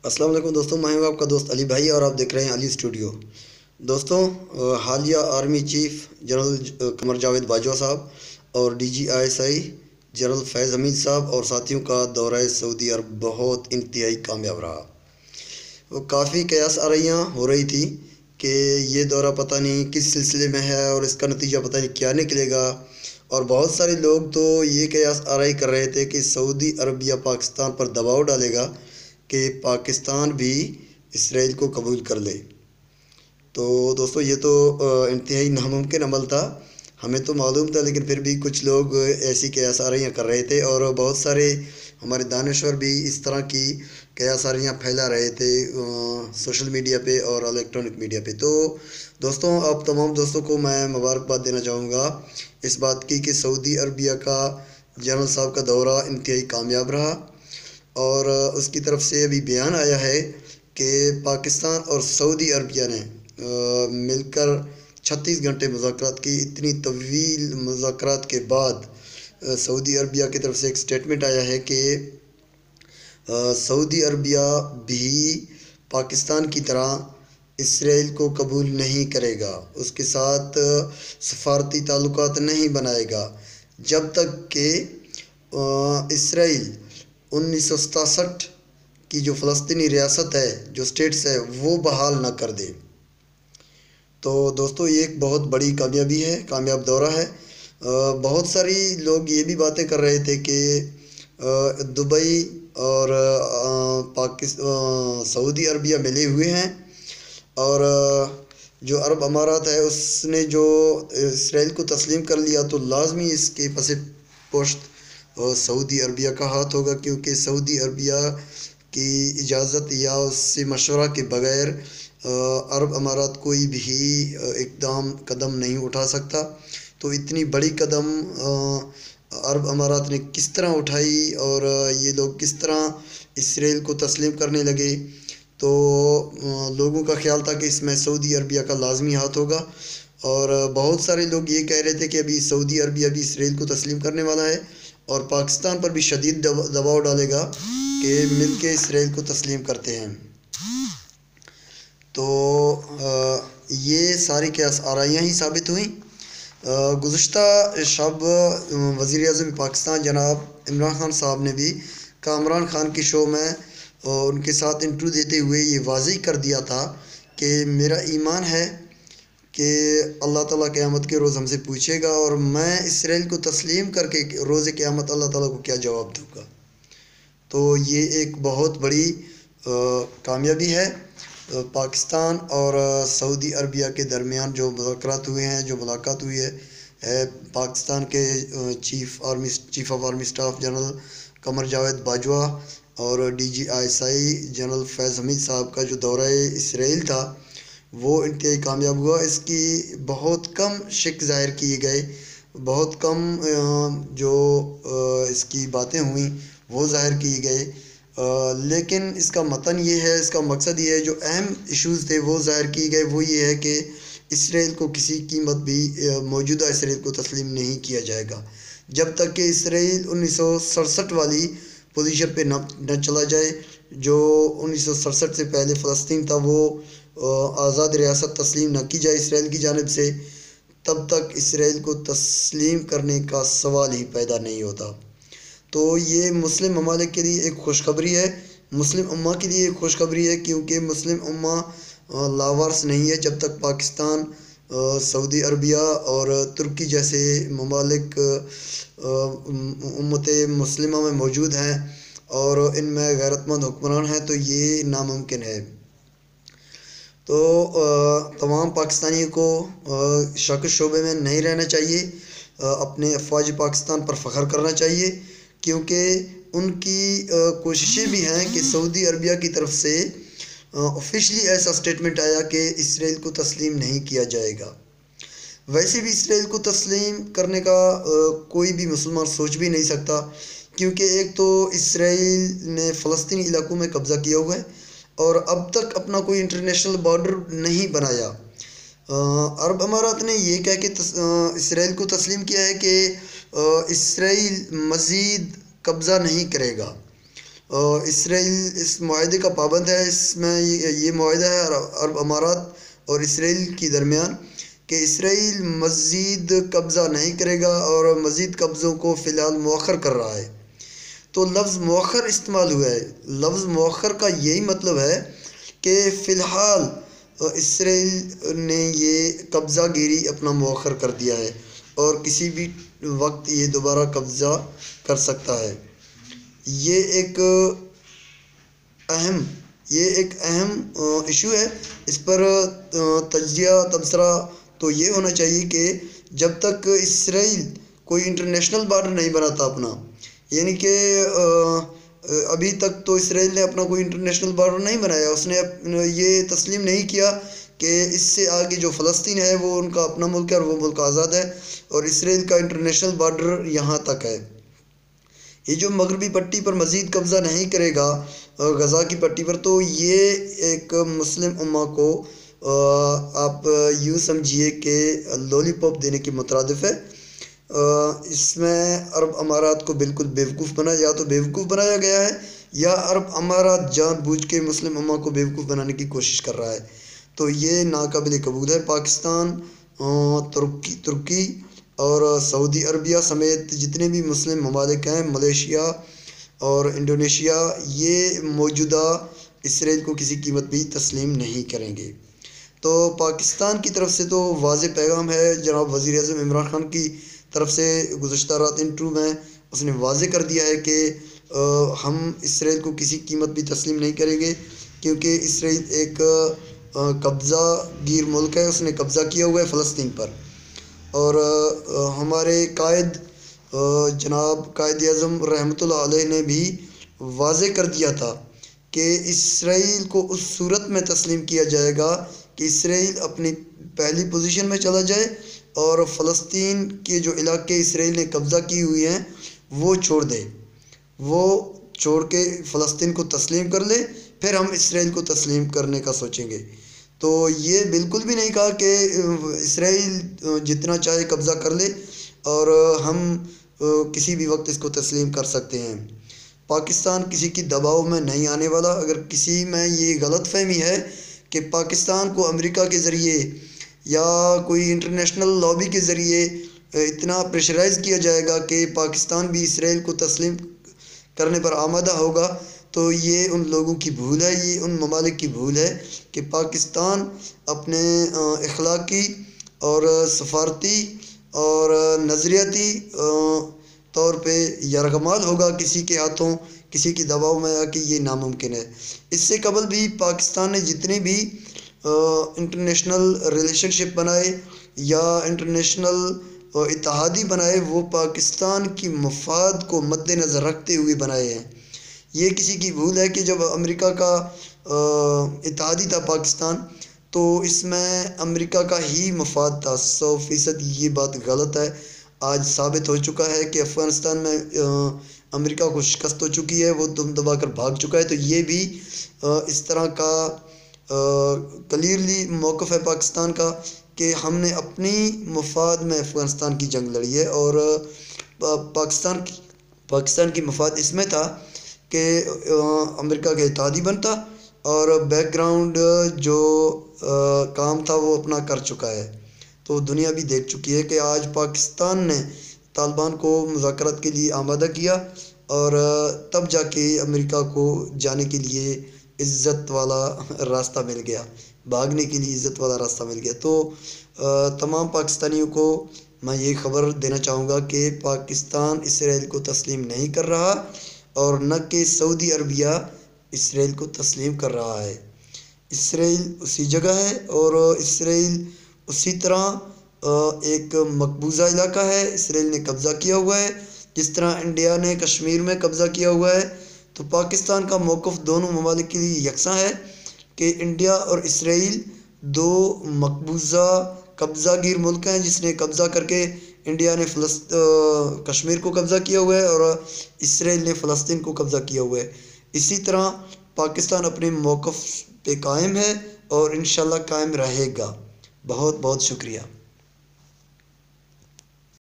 السلام علیکم دوستوں، میں ہوں آپ کا دوست علی بھائی اور آپ دیکھ رہے ہیں علی اسٹوڈیو۔ دوستوں، حالیہ army chief general Qamar Javed Bajwa صاحب اور D G I S I general Faiz Hamid صاحب اور ساتھیوں کا دورہ سعودی عرب بہت انتہائی کامیاب رہا۔ وہ کافی قیاس آرائیاں ہو رہی تھی کہ یہ دورہ پتہ نہیں کس سلسلے میں ہے اور اس کا نتیجہ پتہ نہیں کیا نکلے گا، اور بہت سارے لوگ تو یہ قیاس آرائی کر رہے تھے کہ سعودی عربیہ پاکستان پر دباؤ ڈالے گا کہ پاکستان بھی اسرائیل کو قبول کر لے۔ تو دوستو، یہ تو انتہائی ناممکن عمل تھا، ہمیں تو معلوم تھا، لیکن پھر بھی کچھ لوگ ایسی قیاس آرائیاں کر رہے تھے اور بہت سارے ہمارے دانشور بھی اس طرح کی قیاس آرائیاں پھیلا رہے تھے سوشل میڈیا پہ اور الیکٹرانک میڈیا پہ۔ تو دوستوں، آپ تمام دوستوں کو میں مبارکباد دینا چاہوں گا اس بات کی کہ سعودی عربیہ کا جنرل صاحب کا دورہ انتہائی کامیاب رہا، اور اس کی طرف سے ابھی بیان آیا ہے کہ پاکستان اور سعودی عربیہ نے مل کر 36 گھنٹے مذاکرات کی۔ اتنی طویل مذاکرات کے بعد سعودی عربیہ کی طرف سے ایک سٹیٹمنٹ آیا ہے کہ سعودی عربیہ بھی پاکستان کی طرح اسرائیل کو قبول نہیں کرے گا، اس کے ساتھ سفارتی تعلقات نہیں بنائے گا جب تک کہ اسرائیل 1967 کی جو فلسطینی ریاست ہے، جو سٹیٹس ہے، وہ بحال نہ کر دے۔ تو دوستو، یہ ایک بہت بڑی کامیابی ہے، کامیاب دورہ ہے۔ بہت ساری لوگ یہ بھی باتیں کر رہے تھے کہ دبئی اور سعودی عربیہ ملے ہوئے ہیں، اور جو عرب امارات ہے اس نے جو اسرائیل کو تسلیم کر لیا تو لازمی اس کے پس پشت سعودی عربیہ کا ہاتھ ہوگا، کیونکہ سعودی عربیہ کی اجازت یا اس سے مشورہ کے بغیر عرب امارات کوئی بھی قدم نہیں اٹھا سکتا۔ تو اتنی بڑی قدم عرب امارات نے کس طرح اٹھائی اور یہ لوگ کس طرح اسرائیل کو تسلیم کرنے لگے، تو لوگوں کا خیال تھا کہ اس میں سعودی عربیہ کا لازمی ہاتھ ہوگا، اور بہت سارے لوگ یہ کہہ رہے تھے کہ ابھی سعودی عربیہ بھی اسرائیل کو تسلیم کرنے والا ہے اور پاکستان پر بھی شدید دباؤ ڈالے گا کہ مل کے اسرائیل کو تسلیم کرتے ہیں۔ تو یہ ساری قیاس آرائیاں ہی ثابت ہوئیں۔ گزشتہ شب وزیر اعظم پاکستان جناب عمران خان صاحب نے بھی کامران خان کے شو میں ان کے ساتھ انٹرویو دیتے ہوئے یہ واضح کر دیا تھا کہ میرا ایمان ہے کہ اللہ تعالیٰ قیامت کے روز ہم سے پوچھے گا اور میں اسرائیل کو تسلیم کر کے روز قیامت اللہ تعالیٰ کو کیا جواب دوں گا۔ تو یہ ایک بہت بڑی کامیابی ہے۔ پاکستان اور سعودی عربیہ کے درمیان جو مذاکرات ہوئے ہیں، جو ملاقات ہوئی ہے پاکستان کے chief of army staff general Qamar Javed Bajwa اور D G I S I general Faiz Hamid صاحب کا جو دورہ اسرائیل تھا وہ انتہائی کامیاب ہوا۔ اس کی بہت کم شک ظاہر کیے گئے، بہت کم جو اس کی باتیں ہوئیں وہ ظاہر کیے گئے، لیکن اس کا متن یہ ہے، اس کا مقصد یہ ہے، جو اہم ایشوز تھے وہ ظاہر کیے گئے۔ وہ یہ ہے کہ اسرائیل کو کسی قیمت بھی موجودہ اسرائیل کو تسلیم نہیں کیا جائے گا جب تک کہ اسرائیل 1967 والی پوزیشن پہ نہ چلا جائے۔ جو 1967 سے پہلے فلسطین تھا وہ آزاد ریاست تسلیم نہ کی جائے اسرائیل کی جانب سے، تب تک اسرائیل کو تسلیم کرنے کا سوال ہی پیدا نہیں ہوتا۔ تو یہ مسلم ممالک کے لیے ایک خوشخبری ہے، مسلم امہ کے لیے ایک خوشخبری ہے، کیونکہ مسلم امہ لاوارث نہیں ہے جب تک پاکستان، سعودی عربیہ اور ترکی جیسے ممالک امت مسلمہ میں موجود ہیں اور ان میں غیرت مند حکمران ہیں، تو یہ ناممکن ہے۔ تو تمام پاکستانیوں کو شک شعبے میں نہیں رہنا چاہیے، اپنے افواج پاکستان پر فخر کرنا چاہیے، کیونکہ ان کی کوششیں بھی ہیں کہ سعودی عربیہ کی طرف سے آفیشلی ایسا سٹیٹمنٹ آیا کہ اسرائیل کو تسلیم نہیں کیا جائے گا۔ ویسے بھی اسرائیل کو تسلیم کرنے کا کوئی بھی مسلمان سوچ بھی نہیں سکتا، کیونکہ ایک تو اسرائیل نے فلسطینی علاقوں میں قبضہ کیا ہوا ہے اور اب تک اپنا کوئی انٹرنیشنل بارڈر نہیں بنایا۔ عرب امارات نے یہ کہہ کے اسرائیل کو تسلیم کیا ہے کہ اسرائیل مزید قبضہ نہیں کرے گا، اسرائیل اس معاہدے کا پابند ہے۔ اس میں یہ معاہدہ ہے عرب امارات اور اسرائیل کے درمیان کہ اسرائیل مزید قبضہ نہیں کرے گا اور مزید قبضوں کو فی الحال مؤخر کر رہا ہے۔ تو لفظ مؤخر استعمال ہوا ہے۔ لفظ مؤخر کا یہی مطلب ہے کہ فی الحال اسرائیل نے یہ قبضہ گیری اپنا مؤخر کر دیا ہے اور کسی بھی وقت یہ دوبارہ قبضہ کر سکتا ہے۔ یہ ایک اہم ایشو ہے۔ اس پر تجزیہ تبصرہ تو یہ ہونا چاہیے کہ جب تک اسرائیل کوئی انٹرنیشنل بارڈر نہیں بناتا اپنا، یعنی کہ ابھی تک تو اسرائیل نے اپنا کوئی انٹرنیشنل بارڈر نہیں بنایا، اس نے یہ تسلیم نہیں کیا کہ اس سے آگے جو فلسطین ہے وہ ان کا اپنا ملک ہے اور وہ ملک آزاد ہے اور اسرائیل کا انٹرنیشنل بارڈر یہاں تک ہے۔ یہ جو مغربی پٹی پر مزید قبضہ نہیں کرے گا، غزہ کی پٹی پر، تو یہ ایک مسلم امہ کو آپ یوں سمجھیے کہ لولی پاپ دینے کی مترادف ہے۔ اس میں عرب امارات کو بالکل بیوقوف بنایا گیا ہے یا عرب امارات جان بوجھ کے مسلم امہ کو بیوقوف بنانے کی کوشش کر رہا ہے۔ تو یہ ناقابل قبول ہے۔ پاکستان، ترکی اور سعودی عربیہ سمیت جتنے بھی مسلم ممالک ہیں، ملیشیا اور انڈونیشیا، یہ موجودہ اسرائیل کو کسی قیمت بھی تسلیم نہیں کریں گے۔ تو پاکستان کی طرف سے تو واضح پیغام ہے۔ جناب وزیر اعظم عمران خان کی طرف سے گزشتہ رات انٹرویو میں اس نے واضح کر دیا ہے کہ ہم اسرائیل کو کسی قیمت بھی تسلیم نہیں کریں گے، کیونکہ اسرائیل ایک قبضہ گیر ملک ہے، اس نے قبضہ کیا ہوا ہے فلسطین پر۔ اور ہمارے جناب قائد اعظم رحمۃ اللہ علیہ نے بھی واضح کر دیا تھا کہ اسرائیل کو اس صورت میں تسلیم کیا جائے گا کہ اسرائیل اپنی پہلی پوزیشن میں چلا جائے اور فلسطین کے جو علاقے اسرائیل نے قبضہ کی ہوئی ہیں وہ چھوڑ کے فلسطین کو تسلیم کر لے، پھر ہم اسرائیل کو تسلیم کرنے کا سوچیں گے۔ تو یہ بالکل بھی نہیں کہا کہ اسرائیل جتنا چاہے قبضہ کر لے اور ہم کسی بھی وقت اس کو تسلیم کر سکتے ہیں۔ پاکستان کسی کی دباؤ میں نہیں آنے والا۔ اگر کسی میں یہ غلط فہمی ہے کہ پاکستان کو امریکہ کے ذریعے یا کوئی انٹرنیشنل لابی کے ذریعے اتنا پریشرائز کیا جائے گا کہ پاکستان بھی اسرائیل کو تسلیم کرنے پر آمادہ ہوگا، تو یہ ان لوگوں کی بھول ہے، یہ ان ممالک کی بھول ہے کہ پاکستان اپنے اخلاقی اور سفارتی اور نظریاتی طور پہ یرغمال ہوگا کسی کے ہاتھوں، کسی کی دباؤ میں آ کے، یہ ناممکن ہے۔ اس سے قبل بھی پاکستان نے جتنے بھی انٹرنیشنل ریلیشن شپ بنائے یا انٹرنیشنل اتحادی بنائے، وہ پاکستان کی مفاد کو مد نظر رکھتے ہوئے بنائے ہیں۔ یہ کسی کی بھول ہے کہ جب امریکہ کا اتحادی تھا پاکستان، تو اس میں امریکہ کا ہی مفاد تھا 100%۔ یہ بات غلط ہے۔ آج ثابت ہو چکا ہے کہ افغانستان میں امریکہ کو شکست ہو چکی ہے، وہ دم دبا کر بھاگ چکا ہے۔ تو یہ بھی اس طرح کا کلیئرلی موقف ہے پاکستان کا کہ ہم نے اپنی مفاد میں افغانستان کی جنگ لڑی ہے، اور پاکستان کی مفاد اس میں تھا کہ امریکہ کا اتحادی بنتا، اور بیک گراؤنڈ جو کام تھا وہ اپنا کر چکا ہے۔ تو دنیا بھی دیکھ چکی ہے کہ آج پاکستان نے طالبان کو مذاکرات کے لیے آمادہ کیا، اور تب جا کے امریکہ کو جانے کے لیے عزت والا راستہ مل گیا، بھاگنے کے لیے عزت والا راستہ مل گیا۔ تو تمام پاکستانیوں کو میں یہ خبر دینا چاہوں گا کہ پاکستان اسرائیل کو تسلیم نہیں کر رہا، اور نہ کہ سعودی عربیہ اسرائیل کو تسلیم کر رہا ہے۔ اسرائیل اسی جگہ ہے، اور اسرائیل اسی طرح ایک مقبوضہ علاقہ ہے۔ اسرائیل نے قبضہ کیا ہوا ہے، جس طرح انڈیا نے کشمیر میں قبضہ کیا ہوا ہے۔ تو پاکستان کا موقف دونوں ممالک کے لیے یکساں ہے کہ انڈیا اور اسرائیل دو مقبوضہ قبضہ گیر ملک ہیں، جس نے قبضہ کر کے انڈیا نے کشمیر کو قبضہ کیا ہوا ہے اور اسرائیل نے فلسطین کو قبضہ کیا ہوا ہے۔ اسی طرح پاکستان اپنے موقف پہ قائم ہے اور انشاءاللہ قائم رہے گا۔ بہت بہت شکریہ۔